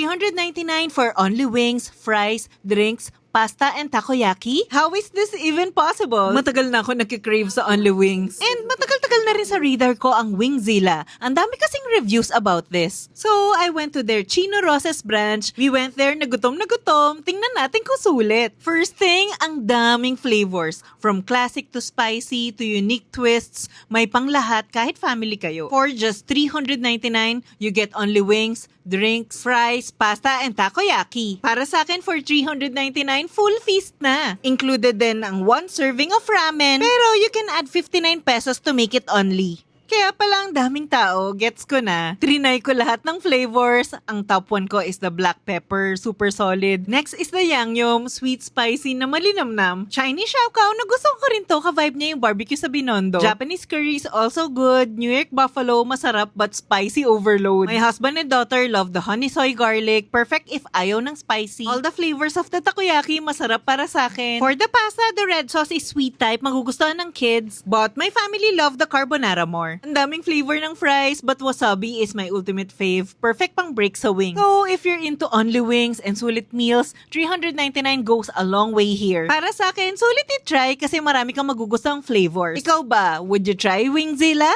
399 for only wings, fries, drinks, pasta, and takoyaki? How is this even possible? Matagal na ako nagkikrave sa only wings. And matagal-tagal na rin sa radar ko ang Wingzilla. Ang dami kasing reviews about this. So, I went to their Chino Roses branch. We went there na gutom. Tingnan natin kung sulit. First thing, ang daming flavors. From classic to spicy to unique twists. May pang lahat kahit family kayo. For just 399, you get only wings, drinks, fries, pasta, and takoyaki. Para sa akin, for 399, full feast na. Included din ang one serving of ramen, pero you can add 59 pesos to make it only. Kaya pala ang daming tao, gets ko na. Trinay ko lahat ng flavors. Ang top 1 ko is the black pepper, super solid. Next is the yangnyeom, sweet spicy na malinamnam. Chinese xiaokao na gusto ko rin to, ka-vibe niya yung barbecue sa Binondo. Japanese curry is also good. New York buffalo, masarap but spicy overload. My husband and daughter love the honey soy garlic. Perfect if ayaw ng spicy. All the flavors of the takoyaki, masarap para sa akin. For the pasta, the red sauce is sweet type, magugustuhan ng kids. But my family love the carbonara more. Ang daming flavor ng fries, but wasabi is my ultimate fave. Perfect pang break sa wings. So, if you're into only wings and sulit meals, 399 goes a long way here. Para sa akin, sulit i-try kasi marami kang magugustuhang flavors. Ikaw ba, would you try Wingzilla?